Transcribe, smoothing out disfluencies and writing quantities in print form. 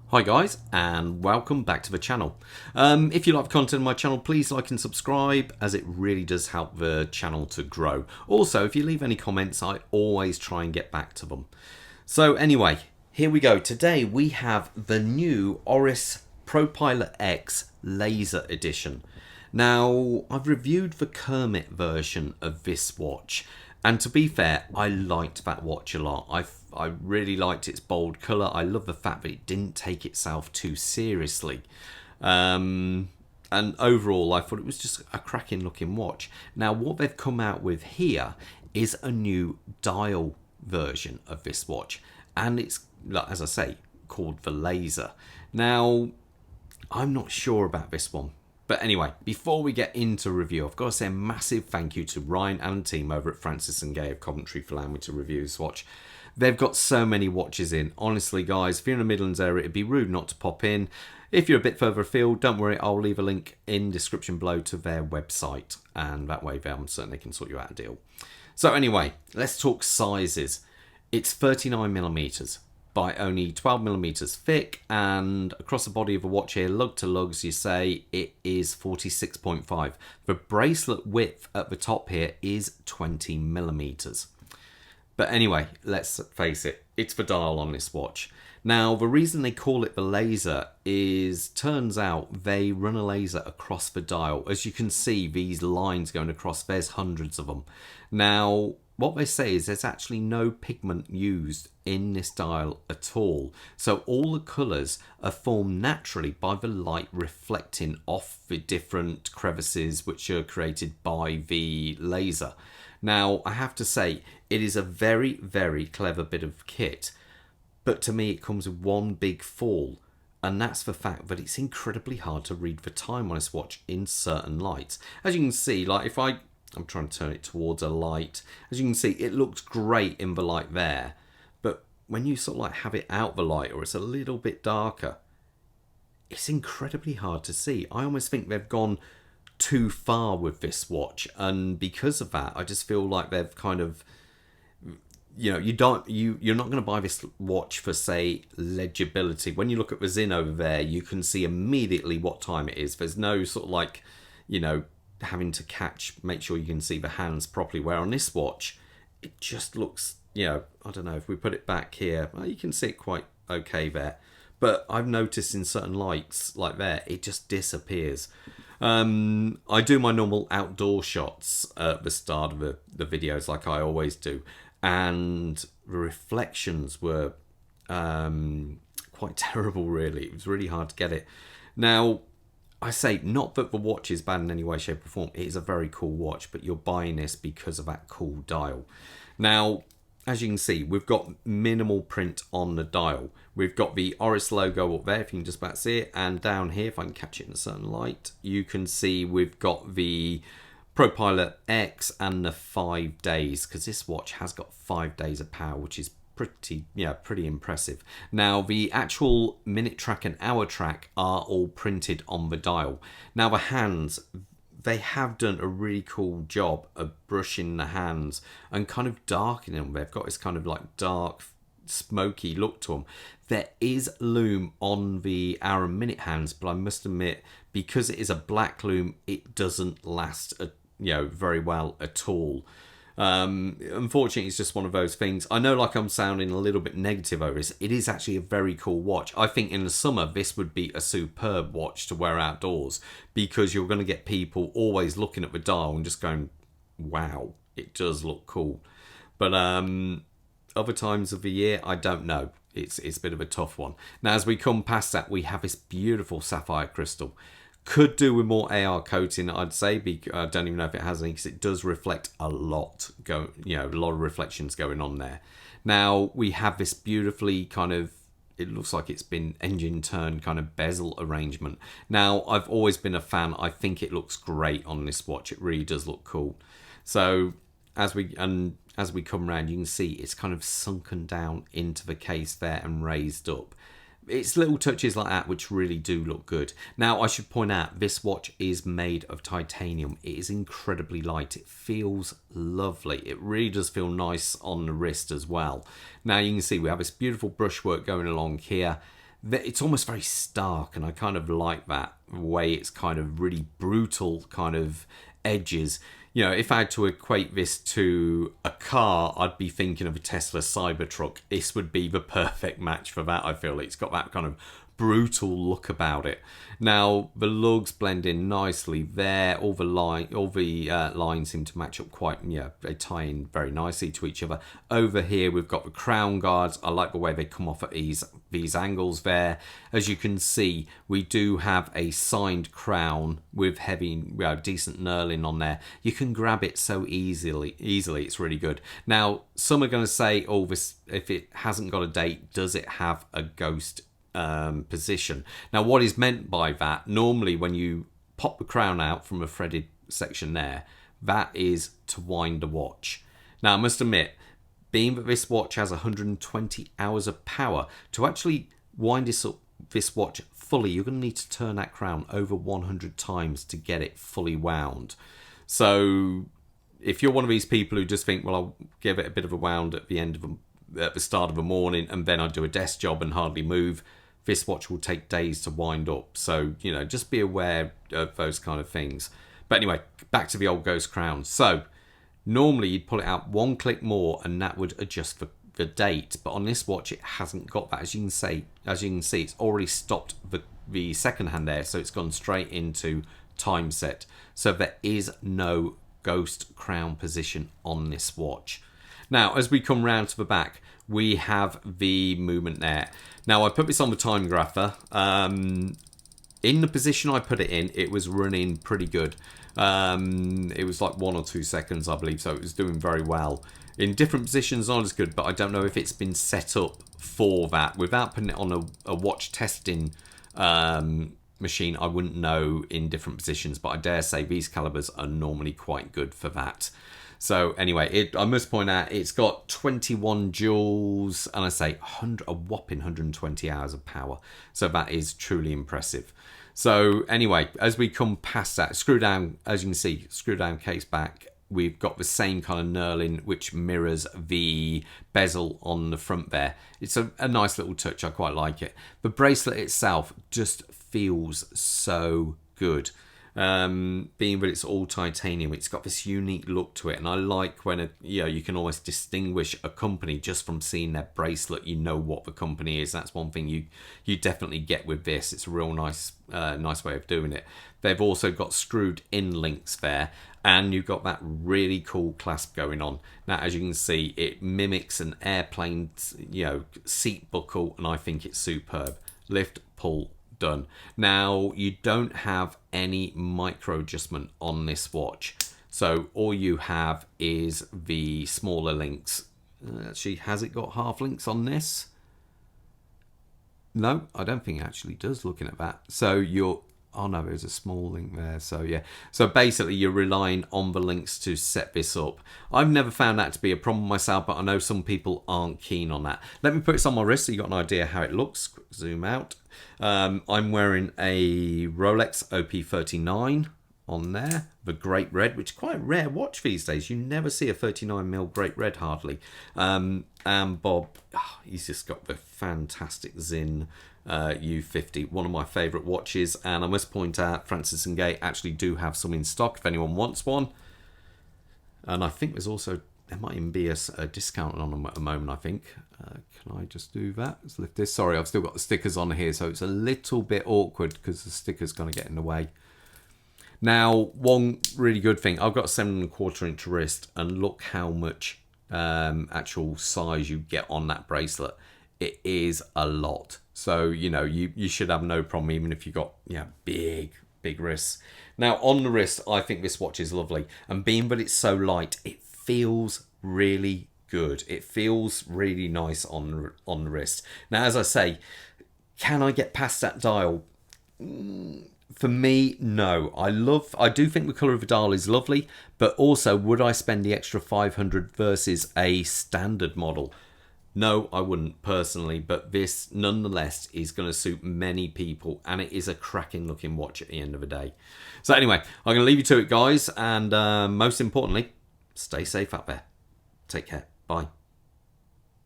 Hi guys, and welcome back to the channel. If you like the content of my channel, please like and subscribe, as it really does help the channel to grow. Also, if you leave any comments, I always try and get back to them. So anyway, here we go. Today we have the new Oris ProPilot X Laser Edition. Now, I've reviewed the Kermit version of this watch, and to be fair, I liked that watch a lot. I really liked its bold colour. I love the fact that it didn't take itself too seriously. And overall, I thought it was just a cracking looking watch. Now, what they've come out with here is a new dial version of this watch. And it's, as I say, called the Laser. Now, I'm not sure about this one. But anyway, before we get into review, I've got to say a massive thank you to Ryan and team over at Francis & Gay of Coventry for allowing me to review this watch. They've got so many watches in. Honestly, guys, if you're in the Midlands area, it'd be rude not to pop in. If you're a bit further afield, don't worry, I'll leave a link in the description below to their website. And that way, I'm certain they can sort you out a deal. So anyway, let's talk sizes. It's 39mm. By only 12mm thick, and across the body of a watch here, lug to lugs, you say it is 46.5. The bracelet width at the top here is 20mm. But anyway, let's face it, it's the dial on this watch. Now, the reason they call it the Laser is, turns out they run a laser across the dial. As you can see, these lines going across, there's hundreds of them. Now, what they say is there's actually no pigment used in this dial at all. So all the colours are formed naturally by the light reflecting off the different crevices which are created by the laser. Now, I have to say, it is a very, very clever bit of kit. But to me, it comes with one big fall. And that's the fact that it's incredibly hard to read the time on this watch in certain lights. As you can see, like if I'm trying to turn it towards a light. As you can see, it looks great in the light there. But when you sort of like have it out the light, or it's a little bit darker, it's incredibly hard to see. I almost think they've gone too far with this watch. And because of that, I just feel like they've kind of, you know, you're not going to buy this watch for, say, legibility. When you look at the Zin over there, you can see immediately what time it is. There's no sort of like, you know, having to make sure you can see the hands properly, where on this watch it just looks, you know, I don't know, if we put it back here, well, you can see it quite okay there, but I've noticed in certain lights like there, it just disappears. I do my normal outdoor shots at the start of the videos, like I always do, and the reflections were quite terrible, really. It was really hard to get it. Now, I say, not that the watch is bad in any way, shape or form. It is a very cool watch, but you're buying this because of that cool dial. Now, as you can see, we've got minimal print on the dial. We've got the Oris logo up there, if you can just about see it. And down here, if I can catch it in a certain light, you can see we've got the ProPilot X and the 5 days, because this watch has got 5 days of power, which is pretty impressive. Now, the actual minute track and hour track are all printed on the dial. Now, the hands, they have done a really cool job of brushing the hands and kind of darkening them. They've got this kind of like dark, smoky look to them. There is lume on the hour and minute hands, but I must admit, because it is a black lume, it doesn't last very well at all. Unfortunately, it's just one of those things. I know, like, I'm sounding a little bit negative over this. It is actually a very cool watch. I think in the summer this would be a superb watch to wear outdoors, because you're going to get people always looking at the dial and just going, wow, it does look cool. But other times of the year, I don't know. It's a bit of a tough one. Now, as we come past that, we have this beautiful sapphire crystal. Could do with more AR coating, I'd say. I don't even know if it has any, because it does reflect a lot. A lot of reflections going on there. Now, we have this beautifully kind of, it looks like it's been engine turned kind of bezel arrangement. Now, I've always been a fan. I think it looks great on this watch. It really does look cool. So as we come around, you can see it's kind of sunken down into the case there and raised up. It's little touches like that which really do look good. Now, I should point out, this watch is made of titanium. It is incredibly light. It feels lovely. It really does feel nice on the wrist as well. Now, you can see we have this beautiful brushwork going along here. it's almost very stark, and I kind of like that way. It's kind of really brutal kind of edges. You know, if I had to equate this to a car, I'd be thinking of a Tesla Cybertruck. This would be the perfect match for that, I feel. It's got that kind of brutal look about it. Now, the lugs blend in nicely there. All the lines seem to match up quite, yeah, they tie in very nicely to each other. Over here, we've got the crown guards. I like the way they come off at these angles there. As you can see, we do have a signed crown with heavy, decent knurling on there. You can grab it so easily. It's really good. Now, some are going to say, oh, this, if it hasn't got a date, does it have a ghost position? Now, what is meant by that, normally when you pop the crown out from a threaded section there, that is to wind the watch. Now, I must admit, being that this watch has 120 hours of power, to actually wind this watch fully, you're going to need to turn that crown over 100 times to get it fully wound. So if you're one of these people who just think, well, I'll give it a bit of a wound at the start of the morning, and then I do a desk job and hardly move, this watch will take days to wind up. So, you know, just be aware of those kind of things. But anyway, back to the old ghost crown. So normally you'd pull it out one click more and that would adjust the date. But on this watch, it hasn't got that. As you can see, it's already stopped the second hand there. So it's gone straight into time set. So there is no ghost crown position on this watch. Now, as we come round to the back, we have the movement there. Now, I put this on the time grapher. In the position I put it in, it was running pretty good. It was like 1 or 2 seconds, I believe, so it was doing very well. In different positions, not as good, but I don't know if it's been set up for that. Without putting it on a watch testing machine, I wouldn't know in different positions, but I dare say these calibers are normally quite good for that. So anyway, I must point out it's got 21 joules and I say a whopping 120 hours of power. So that is truly impressive. So anyway, as we come past that, screw down, as you can see, screw down case back, we've got the same kind of knurling which mirrors the bezel on the front there. It's a nice little touch, I quite like it. The bracelet itself just feels so good. Being that it's all titanium, it's got this unique look to it, and I like when you can almost distinguish a company just from seeing their bracelet. You know what the company is. That's one thing you definitely get with this. It's a real nice way of doing it. They've also got screwed in links there, and you've got that really cool clasp going on. Now, as you can see, it mimics an airplane seat buckle, and I think it's superb. Lift, pull, done. Now, you don't have any micro adjustment on this watch, so all you have is the smaller links. Actually, has it got half links on this? No, I don't think it actually does, looking at that. So oh no, there's a small link there. So yeah, so basically you're relying on the links to set this up. I've never found that to be a problem myself, but I know some people aren't keen on that. Let me put this on my wrist so you got an idea how it looks. Quick zoom out. I'm wearing a Rolex OP39 on there, the Great Red, which is quite a rare watch these days. You never see a 39mm Great Red hardly. And Bob, he's just got the fantastic Zinn U50, one of my favourite watches, and I must point out Francis & Gay actually do have some in stock if anyone wants one. And I think there might even be a discount on them at the moment, I think. Can I just do that? Let's lift this. Sorry, I've still got the stickers on here, so it's a little bit awkward because the sticker's going to get in the way. Now, one really good thing, I've got a 7¼ inch wrist, and look how much actual size you get on that bracelet. It is a lot. So, you should have no problem, even if you've got big wrists. Now, on the wrist, I think this watch is lovely. And being that it's so light, it feels really good. It feels really nice on the wrist. Now, as I say, can I get past that dial? For me, no. I do think the colour of the dial is lovely, but also, would I spend the extra 500 versus a standard model? No, I wouldn't personally, but this nonetheless is going to suit many people, and it is a cracking looking watch at the end of the day. So anyway, I'm going to leave you to it, guys, and most importantly, stay safe out there. Take care. Bye.